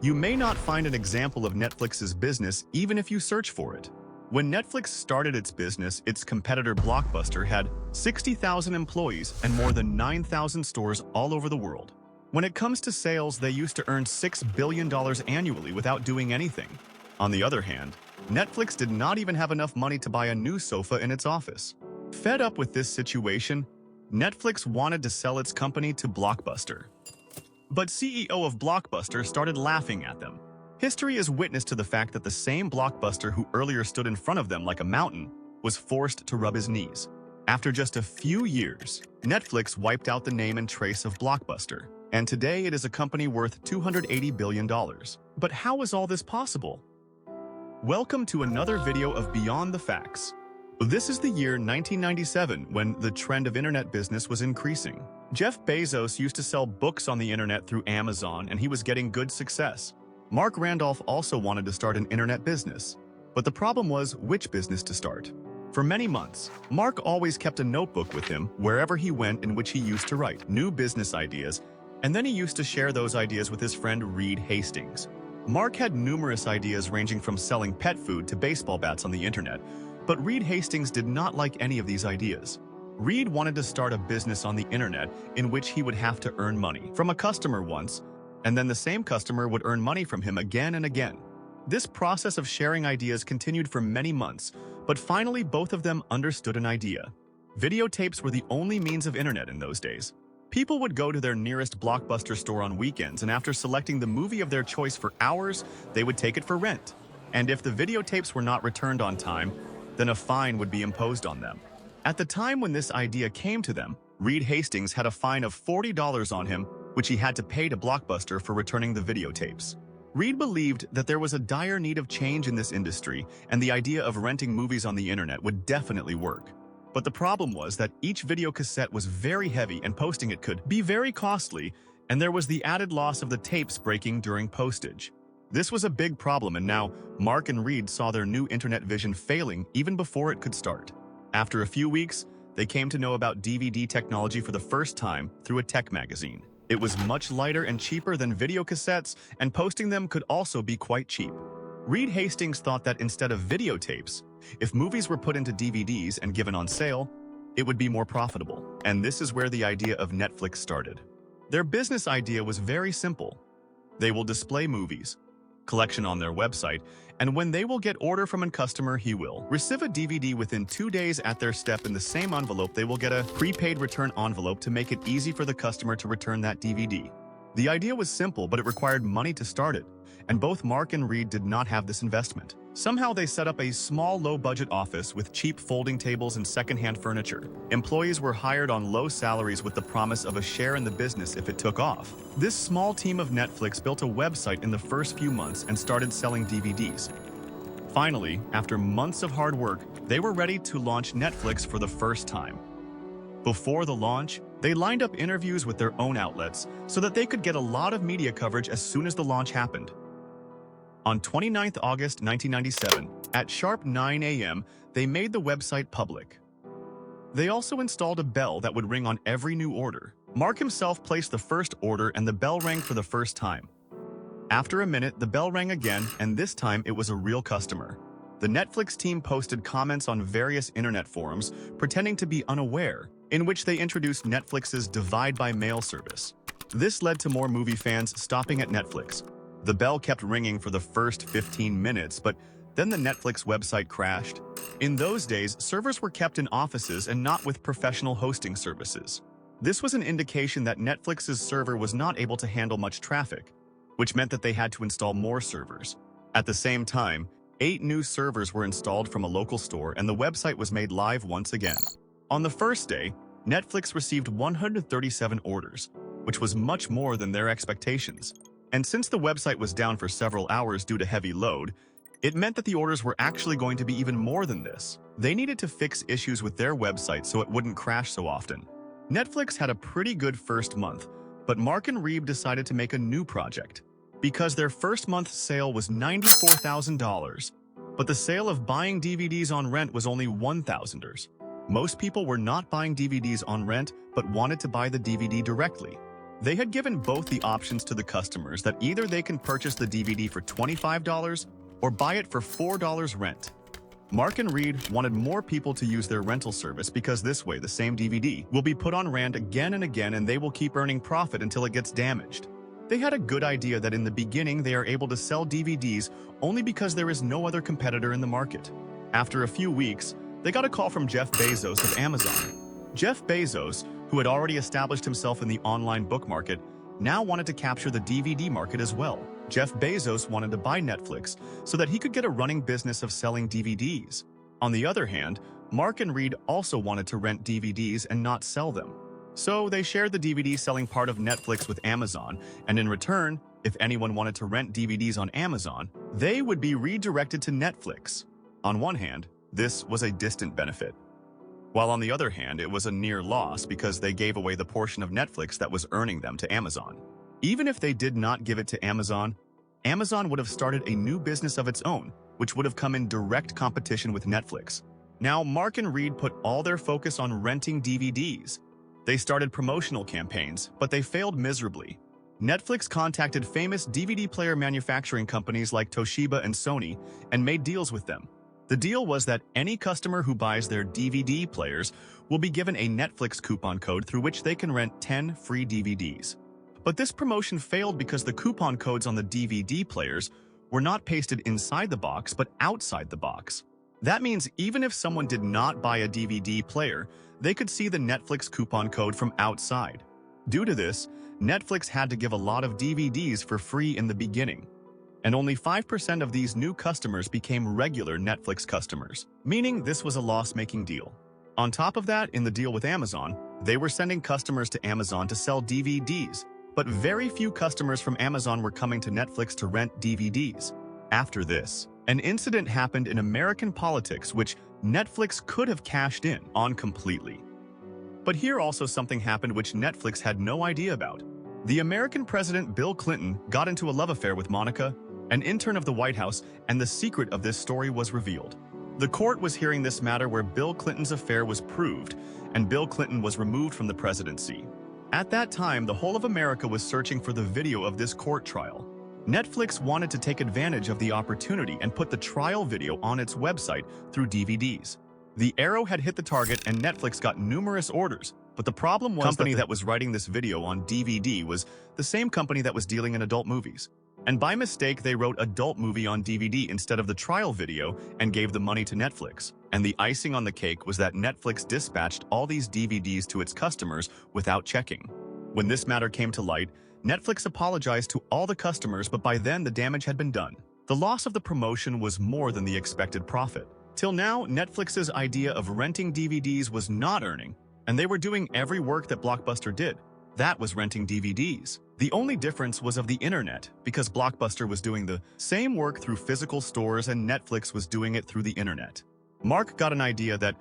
You may not find an example of Netflix's business even if you search for it. When Netflix started its business, its competitor Blockbuster had 60,000 employees and more than 9,000 stores all over the world. When it comes to sales, they used to earn $6 billion annually without doing anything. On the other hand, Netflix did not even have enough money to buy a new sofa in its office. Fed up with this situation, Netflix wanted to sell its company to Blockbuster. But CEO of Blockbuster started laughing at them. History is witness to the fact that the same Blockbuster who earlier stood in front of them like a mountain was forced to rub his knees. After just a few years, Netflix wiped out the name and trace of Blockbuster, and today it is a company worth $280 billion. But how is all this possible? Welcome to another video of Beyond the Facts. This is the year 1997 when the trend of internet business was increasing. Jeff Bezos used to sell books on the internet through Amazon, and he was getting good success. Mark Randolph also wanted to start an internet business, but the problem was which business to start. For many months, Mark always kept a notebook with him wherever he went in which he used to write new business ideas, and then he used to share those ideas with his friend Reed Hastings. Mark had numerous ideas ranging from selling pet food to baseball bats on the internet, but Reed Hastings did not like any of these ideas. Reed wanted to start a business on the internet in which he would have to earn money from a customer once, and then the same customer would earn money from him again and again. This process of sharing ideas continued for many months, but finally both of them understood an idea. Videotapes were the only means of internet in those days. People would go to their nearest Blockbuster store on weekends, and after selecting the movie of their choice for hours, they would take it for rent. And if the videotapes were not returned on time, then a fine would be imposed on them. At the time when this idea came to them, Reed Hastings had a fine of $40 on him, which he had to pay to Blockbuster for returning the videotapes. Reed believed that there was a dire need of change in this industry, and the idea of renting movies on the internet would definitely work. But the problem was that each video cassette was very heavy and posting it could be very costly, and there was the added loss of the tapes breaking during postage. This was a big problem, and now Mark and Reed saw their new internet vision failing even before it could start. After a few weeks, they came to know about DVD technology for the first time through a tech magazine. It was much lighter and cheaper than video cassettes, and posting them could also be quite cheap. Reed Hastings thought that instead of videotapes, if movies were put into DVDs and given on sale, it would be more profitable. And this is where the idea of Netflix started. Their business idea was very simple. They will display movies collection on their website, and when they will get order from a customer, he will receive a DVD within 2 days at their step. In the same envelope, they will get a prepaid return envelope to make it easy for the customer to return that DVD. The idea was simple, but it required money to start it, and both Mark and Reed did not have this investment. Somehow they set up a small, low-budget office with cheap folding tables and second-hand furniture. Employees were hired on low salaries with the promise of a share in the business if it took off. This small team of Netflix built a website in the first few months and started selling DVDs. Finally, after months of hard work, they were ready to launch Netflix for the first time. Before the launch, they lined up interviews with their own outlets so that they could get a lot of media coverage as soon as the launch happened. On 29th August 1997, at sharp 9 a.m., they made the website public. They also installed a bell that would ring on every new order. Mark himself placed the first order and the bell rang for the first time. After a minute, the bell rang again, and this time it was a real customer. The Netflix team posted comments on various internet forums, pretending to be unaware, in which they introduced Netflix's Divide by Mail service. This led to more movie fans stopping at Netflix. The bell kept ringing for the first 15 minutes, but then the Netflix website crashed. In those days, servers were kept in offices and not with professional hosting services. This was an indication that Netflix's server was not able to handle much traffic, which meant that they had to install more servers. At the same time, 8 new servers were installed from a local store, and the website was made live once again. On the first day, Netflix received 137 orders, which was much more than their expectations. And since the website was down for several hours due to heavy load, it meant that the orders were actually going to be even more than this. They needed to fix issues with their website so it wouldn't crash so often. Netflix had a pretty good first month, but Mark and Reed decided to make a new project. Because their first month's sale was $94,000, but the sale of buying DVDs on rent was only $1,000. Most people were not buying DVDs on rent, but wanted to buy the DVD directly. They had given both the options to the customers that either they can purchase the DVD for $25 or buy it for $4 rent. Mark and Reed wanted more people to use their rental service because this way the same DVD will be put on rent again and again and they will keep earning profit until it gets damaged. They had a good idea that in the beginning they are able to sell DVDs only because there is no other competitor in the market. After a few weeks, they got a call from Jeff Bezos of Amazon. Jeff Bezos, who had already established himself in the online book market, now wanted to capture the DVD market as well. Jeff Bezos wanted to buy Netflix so that he could get a running business of selling DVDs. On the other hand, Mark and Reed also wanted to rent DVDs and not sell them. So they shared the DVD selling part of Netflix with Amazon, and in return, if anyone wanted to rent DVDs on Amazon, they would be redirected to Netflix. On one hand, this was a distant benefit, while on the other hand, it was a near loss because they gave away the portion of Netflix that was earning them to Amazon. Even if they did not give it to Amazon, Amazon would have started a new business of its own, which would have come in direct competition with Netflix. Now, Mark and Reed put all their focus on renting DVDs. They started promotional campaigns, but they failed miserably. Netflix contacted famous DVD player manufacturing companies like Toshiba and Sony and made deals with them. The deal was that any customer who buys their DVD players will be given a Netflix coupon code through which they can rent 10 free DVDs. But this promotion failed because the coupon codes on the DVD players were not pasted inside the box but outside the box. That means even if someone did not buy a DVD player, they could see the Netflix coupon code from outside. Due to this, Netflix had to give a lot of DVDs for free in the beginning, and only 5% of these new customers became regular Netflix customers, meaning this was a loss-making deal. On top of that, in the deal with Amazon, they were sending customers to Amazon to sell DVDs, but very few customers from Amazon were coming to Netflix to rent DVDs. After this, an incident happened in American politics which Netflix could have cashed in on completely. But here also something happened which Netflix had no idea about. The American president Bill Clinton got into a love affair with Monica, an intern of the White House, and the secret of this story was revealed. The court was hearing this matter where Bill Clinton's affair was proved, and Bill Clinton was removed from the presidency. At that time, the whole of America was searching for the video of this court trial. Netflix wanted to take advantage of the opportunity and put the trial video on its website through DVDs. The arrow had hit the target and Netflix got numerous orders, but the problem was the company that was writing this video on DVD was the same company that was dealing in adult movies. And by mistake, they wrote adult movie on DVD instead of the trial video and gave the money to Netflix. And the icing on the cake was that Netflix dispatched all these DVDs to its customers without checking. When this matter came to light, Netflix apologized to all the customers, but by then the damage had been done. The loss of the promotion was more than the expected profit. Till now, Netflix's idea of renting DVDs was not earning, and they were doing every work that Blockbuster did. That was renting DVDs. The only difference was of the internet, because Blockbuster was doing the same work through physical stores and Netflix was doing it through the internet. Mark got an idea that,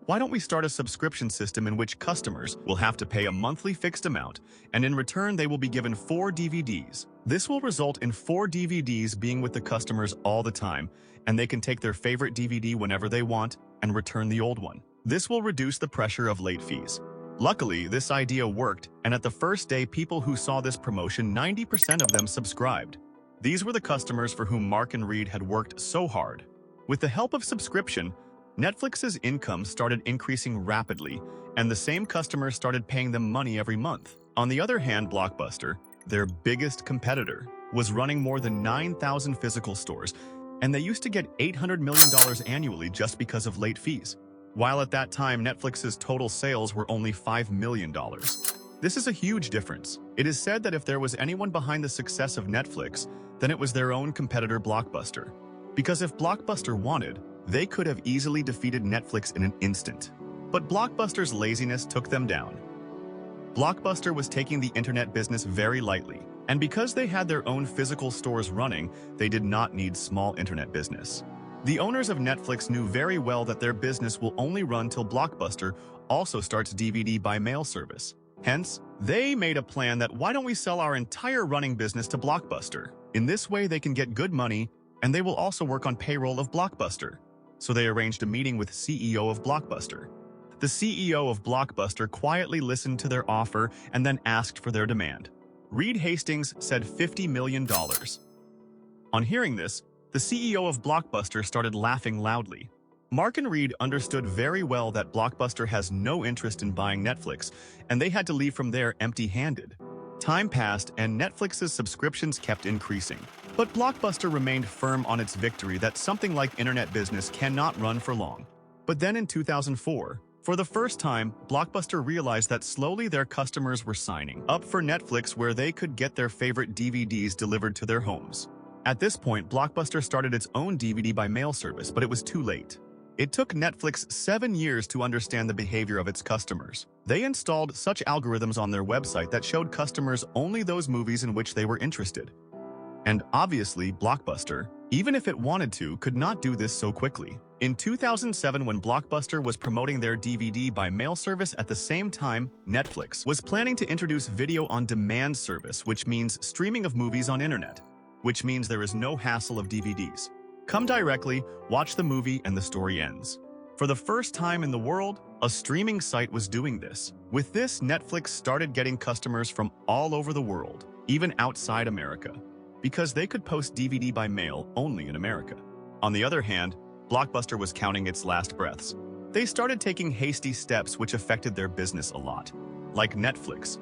why don't we start a subscription system in which customers will have to pay a monthly fixed amount, and in return they will be given 4 DVDs. This will result in 4 DVDs being with the customers all the time, and they can take their favorite DVD whenever they want and return the old one. This will reduce the pressure of late fees. Luckily, this idea worked, and at the first day people who saw this promotion, 90% of them subscribed. These were the customers for whom Mark and Reed had worked so hard. With the help of subscription, Netflix's income started increasing rapidly, and the same customers started paying them money every month. On the other hand, Blockbuster, their biggest competitor, was running more than 9,000 physical stores, and they used to get $800 million annually just because of late fees, while at that time Netflix's total sales were only $5 million. This is a huge difference. It is said that if there was anyone behind the success of Netflix, then it was their own competitor Blockbuster. Because if Blockbuster wanted, they could have easily defeated Netflix in an instant. But Blockbuster's laziness took them down. Blockbuster was taking the internet business very lightly, and because they had their own physical stores running, they did not need small internet business. The owners of Netflix knew very well that their business will only run till Blockbuster also starts DVD by mail service. Hence, they made a plan that why don't we sell our entire running business to Blockbuster? In this way, they can get good money, and they will also work on payroll of Blockbuster. So they arranged a meeting with CEO of Blockbuster. The CEO of Blockbuster quietly listened to their offer and then asked for their demand. Reed Hastings said $50 million. On hearing this, the CEO of Blockbuster started laughing loudly. Mark and Reed understood very well that Blockbuster has no interest in buying Netflix, and they had to leave from there empty-handed. Time passed, and Netflix's subscriptions kept increasing. But Blockbuster remained firm on its victory that something like internet business cannot run for long. But then in 2004, for the first time, Blockbuster realized that slowly their customers were signing up for Netflix where they could get their favorite DVDs delivered to their homes. At this point, Blockbuster started its own DVD by mail service, but it was too late. It took Netflix 7 years to understand the behavior of its customers. They installed such algorithms on their website that showed customers only those movies in which they were interested. And obviously, Blockbuster, even if it wanted to, could not do this so quickly. In 2007, when Blockbuster was promoting their DVD by mail service at the same time, Netflix was planning to introduce video on demand service, which means streaming of movies on internet, which means there is no hassle of DVDs. Come directly, watch the movie, and the story ends. For the first time in the world, a streaming site was doing this. With this, Netflix started getting customers from all over the world, even outside America, because they could post DVD by mail only in America. On the other hand, Blockbuster was counting its last breaths. They started taking hasty steps which affected their business a lot, like Netflix,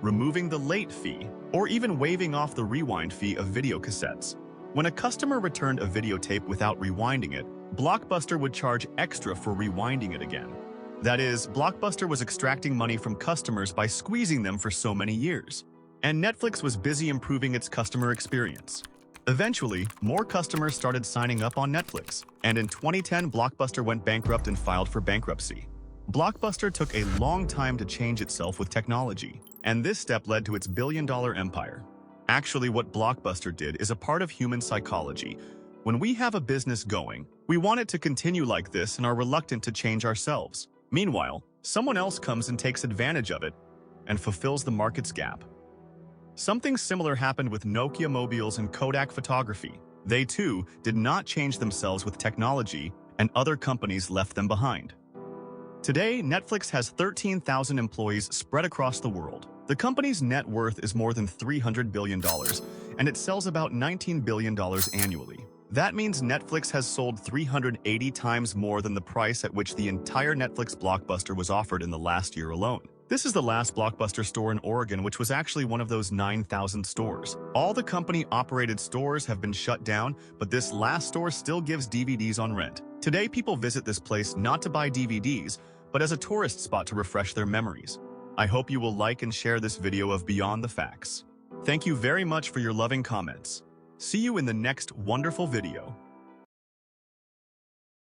removing the late fee, or even waiving off the rewind fee of video cassettes. When a customer returned a videotape without rewinding it, Blockbuster would charge extra for rewinding it again. That is, Blockbuster was extracting money from customers by squeezing them for so many years. And Netflix was busy improving its customer experience. Eventually, more customers started signing up on Netflix, and in 2010, Blockbuster went bankrupt and filed for bankruptcy. Blockbuster took a long time to change itself with technology, and this step led to its billion-dollar empire. Actually, what Blockbuster did is a part of human psychology. When we have a business going, we want it to continue like this and are reluctant to change ourselves. Meanwhile, someone else comes and takes advantage of it and fulfills the market's gap. Something similar happened with Nokia mobiles and Kodak photography. They too did not change themselves with technology, and other companies left them behind. Today, Netflix has 13,000 employees spread across the world. The company's net worth is more than $300 billion, and it sells about $19 billion annually. That means Netflix has sold 380 times more than the price at which the entire Netflix Blockbuster was offered in the last year alone. This is the last Blockbuster store in Oregon, which was actually one of those 9,000 stores. All the company-operated stores have been shut down, but this last store still gives DVDs on rent. Today, people visit this place not to buy DVDs, but as a tourist spot to refresh their memories. I hope you will like and share this video of Beyond the Facts. Thank you very much for your loving comments. See you in the next wonderful video.